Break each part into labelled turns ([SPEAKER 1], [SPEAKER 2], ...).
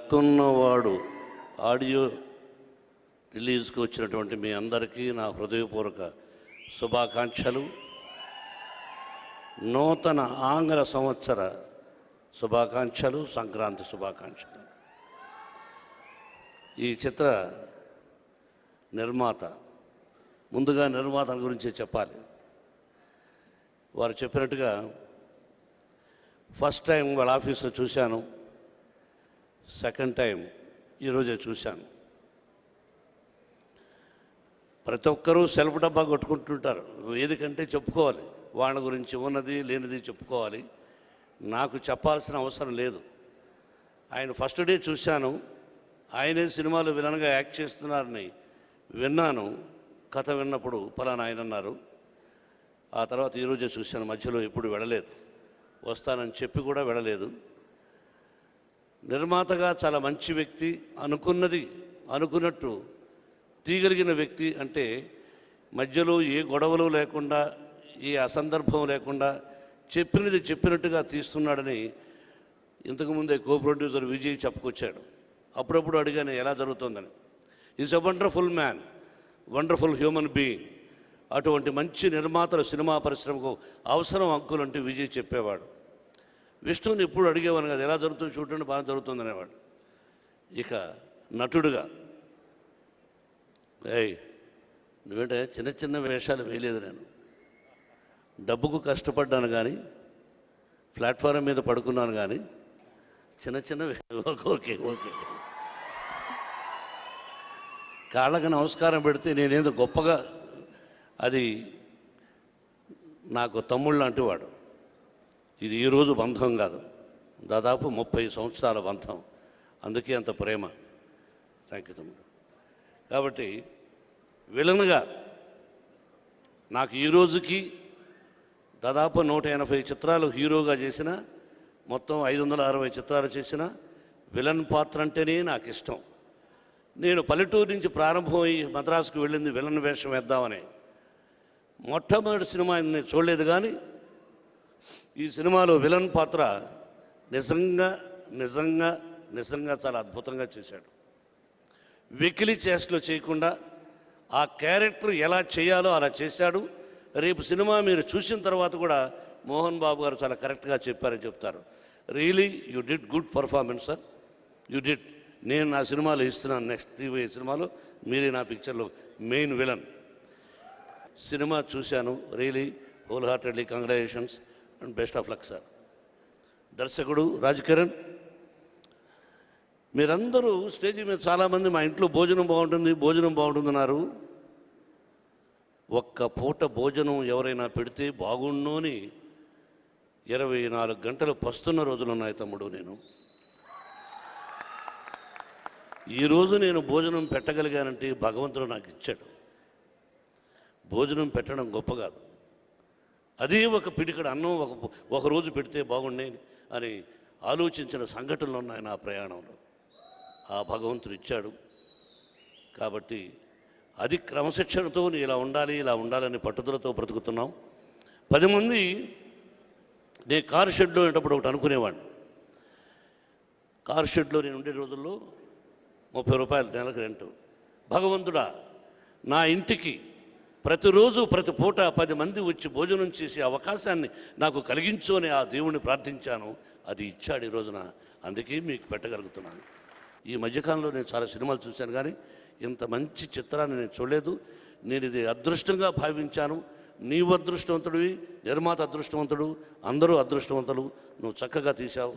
[SPEAKER 1] హక్కున్నవాడు audio రిలీజ్కి వచ్చినటువంటి మీ అందరికీ నా హృదయపూర్వక శుభాకాంక్షలు. నూతన ఆంగ్ల సంవత్సర శుభాకాంక్షలు, సంక్రాంతి శుభాకాంక్షలు. ఈ చిత్ర నిర్మాత, ముందుగా నిర్మాతల గురించి చెప్పాలి. వారు చెప్పినట్టుగా ఫస్ట్ టైం వాళ్ళ ఆఫీస్లో చూశాను, సెకండ్ టైం ఈరోజే చూశాను. ప్రతి ఒక్కరూ సెల్ఫ్ డబ్బా కొట్టుకుంటుంటారు. ఏదికంటే చెప్పుకోవాలి, వాళ్ళ గురించి ఉన్నది లేనిది చెప్పుకోవాలి. నాకు చెప్పాల్సిన అవసరం లేదు. ఆయన ఫస్ట్ డే చూశాను, ఆయనే సినిమాలో విలన్గా యాక్ట్ చేస్తున్నారని విన్నాను. కథ విన్నప్పుడు పలానా ఆయన అన్నారు. ఆ తర్వాత ఈరోజే చూశాను, మధ్యలో ఎప్పుడు వెళ్ళలేదు. వస్తానని చెప్పి కూడా వెళ్ళలేదు. నిర్మాతగా చాలా మంచి వ్యక్తి, అనుకున్నది అనుకున్నట్టు తీయగలిగిన వ్యక్తి. అంటే మధ్యలో ఏ గొడవలు లేకుండా, ఏ అసందర్భం లేకుండా చెప్పినది చెప్పినట్టుగా తీస్తున్నాడని ఇంతకుముందే కో ప్రొడ్యూసర్ విజయ్ చెప్పుకొచ్చాడు. అప్పుడప్పుడు అడిగాను ఎలా జరుగుతుందని. Is a wonderful man, wonderful human being. అటువంటి మంచి నిర్మాతలు సినిమా పరిశ్రమకు అవసరం అంకులు అంటే విజయ్ చెప్పేవాడు. విష్ణుని ఎప్పుడు అడిగేవాను కదా, ఎలా జరుగుతుంది చూడండి, బాగా జరుగుతుంది అనేవాడు. ఇక నటుడుగా, నువ్వేంటే చిన్న చిన్న వేషాలు వేయలేదు. నేను డబ్బుకు కష్టపడ్డాను కానీ, ప్లాట్ఫారం మీద పడుకున్నాను కానీ చిన్న చిన్న ఓకే ఓకే కాళ్ళకి నమస్కారం పెడితే నేనేదో గొప్పగా, అది నాకు తమ్ముళ్ళు లాంటి వాడు. ఇది ఈరోజు బంధం కాదు, దాదాపు 30 సంవత్సరాల బంధం. అందుకే అంత ప్రేమ. థ్యాంక్ యూ తమ్ముడు. కాబట్టి విలన్గా నాకు ఈ రోజుకి దాదాపు 180 చిత్రాలు హీరోగా చేసిన, మొత్తం 560 చిత్రాలు చేసిన విలన్ పాత్ర అంటేనే నాకు ఇష్టం. నేను పల్లెటూరు నుంచి ప్రారంభమై మద్రాసుకు వెళ్ళింది విలన్ వేషం వేద్దామని. మొట్టమొదటి సినిమా నేను చూడలేదు, కానీ ఈ సినిమాలో విలన్ పాత్ర నిజంగా నిజంగా నిజంగా చాలా అద్భుతంగా చేశాడు. వెకిలి చేష్టలు చేయకుండా ఆ క్యారెక్టర్ ఎలా చేయాలో అలా చేశాడు. రేపు సినిమా మీరు చూసిన తర్వాత కూడా మోహన్ బాబు గారు చాలా కరెక్ట్గా చెప్పారని చెప్తారు. Really you did good performance sir, you did. నేను నా సినిమాలో ఇస్తున్నాను, నెక్స్ట్ 3 సినిమాలో మీరే నా పిక్చర్లో మెయిన్ విలన్. సినిమా చూశాను, really whole heartedly congratulations and best of luck sir. దర్శకుడు రాజ్ కిరణ్, మీరందరూ స్టేజ్ మీద చాలామంది మా ఇంట్లో భోజనం బాగుంటుంది భోజనం బాగుంటుందన్నారు. ఒక్క పూట భోజనం ఎవరైనా పెడితే బాగుండు అని 24 గంటలు పస్తున్న రోజులు ఉన్నాయి తమ్ముడు. నేను ఈరోజు నేను భోజనం పెట్టగలిగానంటే భగవంతుడు నాకు ఇచ్చాడు. భోజనం పెట్టడం గొప్ప కాదు, అదే ఒక పిడికడ అన్నం ఒక రోజు పెడితే బాగుండే అని ఆలోచించిన సంఘటనలు ఉన్నాయి నా ప్రయాణంలో. ఆ భగవంతుడు ఇచ్చాడు. కాబట్టి అది క్రమశిక్షణతో ఇలా ఉండాలి ఇలా ఉండాలని పట్టుదలతో బ్రతుకుతున్నాం. 10 మంది. నేను కారు షెడ్లో ఉండేటప్పుడు ఒకటి అనుకునేవాడిని. కారు షెడ్లో నేను ఉండే రోజుల్లో 30 రూపాయలు నెలకు రెంటు. భగవంతుడా, నా ఇంటికి ప్రతిరోజు ప్రతి పూట 10 మంది వచ్చి భోజనం చేసే అవకాశాన్ని నాకు కలిగించు అని ఆ దేవుణ్ణి ప్రార్థించాను. అది ఇచ్చాడు ఈ రోజున, అందుకే మీకు పెట్టగలుగుతున్నాను. ఈ మధ్యకాలంలో నేను చాలా సినిమాలు చూశాను, కానీ ఇంత మంచి చిత్రాన్ని నేను చూడలేదు. నేను ఇది అదృష్టంగా భావించాను. నీవు అదృష్టవంతుడివి, నిర్మాత అదృష్టవంతుడు, అందరూ అదృష్టవంతులు. నువ్వు చక్కగా తీశావు.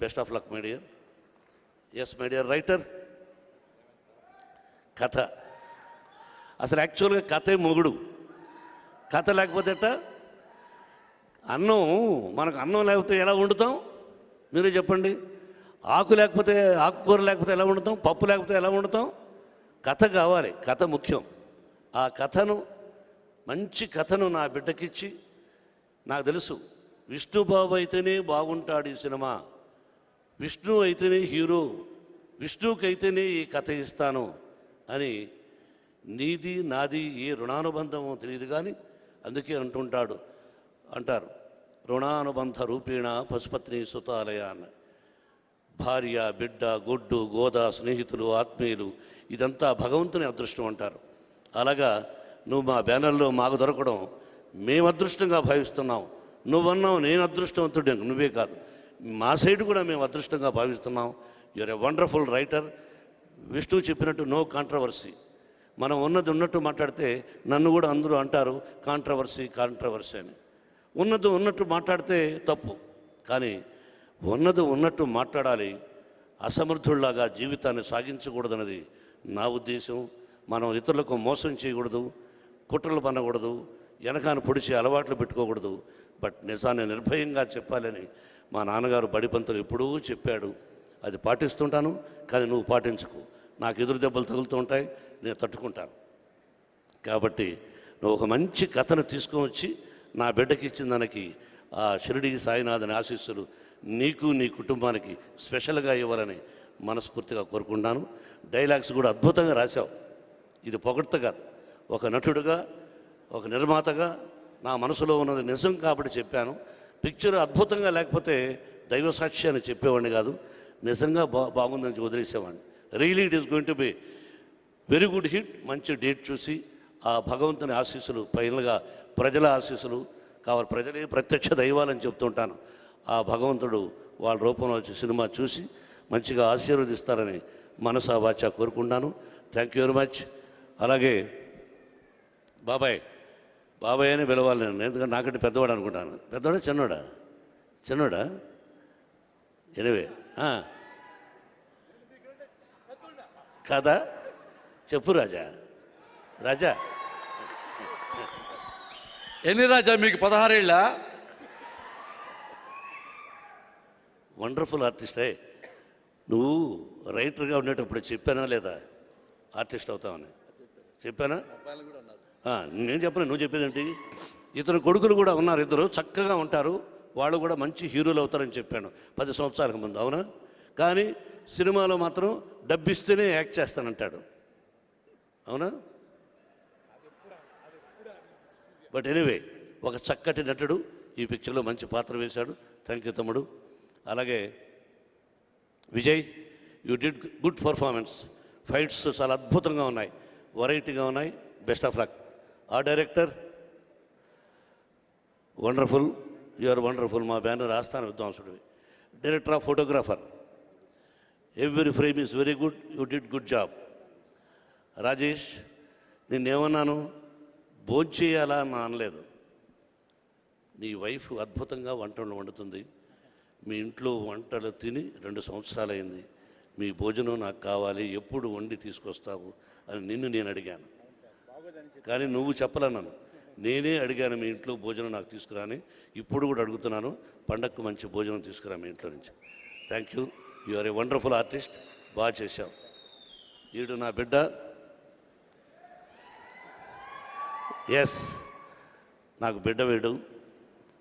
[SPEAKER 1] Best of luck my dear. Yes my dear writer. కథ అసలు యాక్చువల్గా కథే మొగుడు. కథ లేకపోతే అన్నం, మనకు అన్నం లేకపోతే ఎలా వండుతాం మీరే చెప్పండి. ఆకు లేకపోతే, ఆకుకూర లేకపోతే ఎలా వండుతాం, పప్పు లేకపోతే ఎలా వండుతాం. కథ కావాలి, కథ ముఖ్యం. ఆ కథను, మంచి కథను నా బిడ్డకిచ్చి, నాకు తెలుసు విష్ణుబాబు అయితేనే బాగుంటాడు ఈ సినిమా, విష్ణు అయితేనే హీరో, విష్ణుకి అయితేనే ఈ కథ ఇస్తాను అని నీది నాది ఏ రుణానుబంధమో తెలియదు, కానీ అందుకే అంటారు రుణానుబంధ రూపేణ పశుపత్ని సుతాలయ అన్న. భార్య, బిడ్డ, గొడ్డు, గోద, స్నేహితులు, ఆత్మీయులు, ఇదంతా భగవంతుని అదృష్టం అంటారు. అలాగా నువ్వు మా బ్యానర్లో మాకు దొరకడం మేము అదృష్టంగా భావిస్తున్నాం. నువ్వన్నావు నేను అదృష్టవంతుడు, నువ్వే కాదు, మా సైడ్ కూడా మేము అదృష్టంగా భావిస్తున్నాం. You are a wonderful writer. Vishnu చెప్పినట్టు నో కాంట్రవర్సీ. మనం ఉన్నది ఉన్నట్టు మాట్లాడితే నన్ను కూడా అందరూ అంటారు కాంట్రవర్సీ అని. ఉన్నది ఉన్నట్టు మాట్లాడితే తప్పు, కానీ ఉన్నది ఉన్నట్టు మాట్లాడాలి. అసమర్థుల్లాగా జీవితాన్ని సాగించకూడదన్నది నా ఉద్దేశం. మనం ఇతరులకు మోసం చేయకూడదు, కుట్రలు పనకూడదు, వెనకాన పొడిచి అలవాట్లు పెట్టుకోకూడదు. బట్ నిజాన్ని నిర్భయంగా చెప్పాలని మా నాన్నగారు బడిపంతులు ఎప్పుడూ చెప్పాడు. అది పాటిస్తుంటాను, కానీ నువ్వు పాటించుకో. నాకు ఎదురు దెబ్బలు తగులుతూ ఉంటాయి, నేను తట్టుకుంటాను. కాబట్టి నువ్వు ఒక మంచి కథను తీసుకొని వచ్చి నా బిడ్డకి ఇచ్చిన దానికి ఆ షిరిడి సాయినాథని ఆశీస్సులు నీకు నీ కుటుంబానికి స్పెషల్గా ఇవ్వాలని మనస్ఫూర్తిగా కోరుకుంటున్నాను. డైలాగ్స్ కూడా అద్భుతంగా రాశావు. ఇది పొగడ్త కాదు, ఒక నటుడుగా, ఒక నిర్మాతగా నా మనసులో ఉన్నది నిజం కాబట్టి చెప్పాను. పిక్చర్ అద్భుతంగా లేకపోతే దైవ సాక్షి అని చెప్పేవాడిని కాదు, నిజంగా బాగుందని వదిలేసేవాడిని. Really it is going to be very good hit. మంచి డేట్ చూసి ఆ భగవంతుని ఆశీస్సులు, ఫైనల్గా ప్రజల ఆశీస్సులు కావాలి. ప్రజలే ప్రత్యక్ష దైవాలని చెప్తుంటాను. ఆ భగవంతుడు వాళ్ళ రూపంలో వచ్చి సినిమా చూసి మంచిగా ఆశీర్వదిస్తారని మనసా వాచా కోరుకుంటాను. Thank you very much. అలాగే బాబాయ్ అని పిలవాలి నేను, ఎందుకంటే నాకంటే పెద్దవాడు అనుకుంటాను. పెద్దవాడా చిన్నోడా ఎనివే కదా, చెప్పు రాజా
[SPEAKER 2] ఎన్ని రాజా మీకు 16 ఏళ్ళ?
[SPEAKER 1] వండర్ఫుల్ ఆర్టిస్టే. నువ్వు రైటర్గా ఉండేటప్పుడు చెప్పానా లేదా ఆర్టిస్ట్ అవుతామని? చెప్పానా? నేను చెప్పను, నువ్వు చెప్పేదేంటి? ఇతను కొడుకులు కూడా ఉన్నారు, ఇద్దరు చక్కగా ఉంటారు, వాళ్ళు కూడా మంచి హీరోలు అవుతారని చెప్పాను 10 సంవత్సరాలకు ముందు, అవునా? కానీ సినిమాలో మాత్రం డబ్బిస్తేనే యాక్ట్ చేస్తానంటాడు, అవునా? బట్ ఎనీవే, ఒక చక్కటి నటుడు ఈ పిక్చర్లో మంచి పాత్ర వేశాడు. థ్యాంక్ యూ తమ్ముడు. అలాగే Vijay, you did good performance. Fights చాలా అద్భుతంగా ఉన్నాయి, వెరైటీగా ఉన్నాయి. Best of luck. ఆ director wonderful, you are wonderful. మా బ్యానర్ ఆస్థాన విద్వాంసుడివి. Director of photographer, every frame is very good, you did good job. Rajesh, నిన్నేమన్నాను, భోంచేయాలా అని అనలేదు. నీ వైఫ్ అద్భుతంగా వంటలు వండుతుంది. మీ ఇంట్లో వంటలు తిని 2 సంవత్సరాలు అయింది. మీ భోజనం నాకు కావాలి, ఎప్పుడు వండి తీసుకొస్తావు అని నిన్ను నేను అడిగాను. కానీ నువ్వు చెప్పలన్నాను, నేనే అడిగాను మీ ఇంట్లో భోజనం నాకు తీసుకురాని. ఇప్పుడు కూడా అడుగుతున్నాను, పండగకు మంచి భోజనం తీసుకురా మీ ఇంట్లో నుంచి. Thank you, you are a wonderful artist. బాగా చేశావు. వీడు నా బిడ్డ. ఎస్, నాకు బిడ్డ వీడు.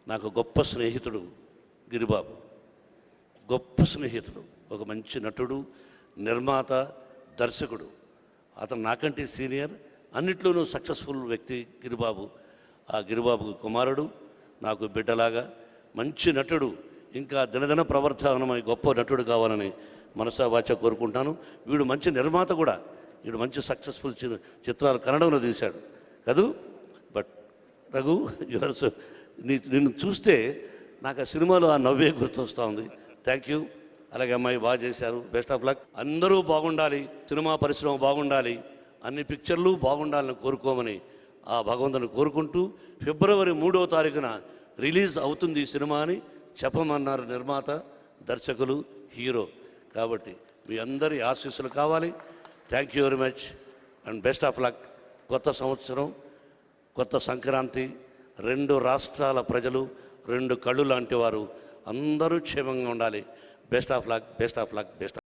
[SPEAKER 1] నాకు గొప్ప స్నేహితుడు గిరిబాబు, గొప్ప స్నేహితుడు, ఒక మంచి నటుడు, నిర్మాత, దర్శకుడు. అతను నాకంటే సీనియర్, అన్నిట్లోనూ సక్సెస్ఫుల్ వ్యక్తి గిరిబాబు. ఆ గిరిబాబుకు కుమారుడు, నాకు బిడ్డలాగా మంచి నటుడు. ఇంకా దినదిన ప్రవర్తనమై గొప్ప నటుడు కావాలని మనసా వాచ కోరుకుంటాను. వీడు మంచి నిర్మాత కూడా. వీడు మంచి సక్సెస్ఫుల్ చిత్రాలు కన్నడంలో తీశాడు కదూ. బట్ రఘు, నిన్ను చూస్తే నాకు ఆ సినిమాలో ఆ నవ్వే గుర్తొస్తూ ఉంది. Thank you. అలాగే అమ్మాయి బాగా చేశారు. Best of luck. అందరూ బాగుండాలి, సినిమా పరిశ్రమ బాగుండాలి, అన్ని పిక్చర్లు బాగుండాలని కోరుకోమని ఆ భగవంతుని కోరుకుంటూ, ఫిబ్రవరి 3వ తారీఖున రిలీజ్ అవుతుంది ఈ సినిమా అని చెప్పమన్నారు నిర్మాత, దర్శకులు, హీరో. కాబట్టి మీ అందరి ఆశీస్సులు కావాలి. Thank you very much and best of luck. కొత్త సంవత్సరం, కొత్త సంక్రాంతి, 2 రాష్ట్రాల ప్రజలు 2 కళ్ళు లాంటి వారు అందరూ క్షేమంగా ఉండాలి. Best of luck, best of luck, best.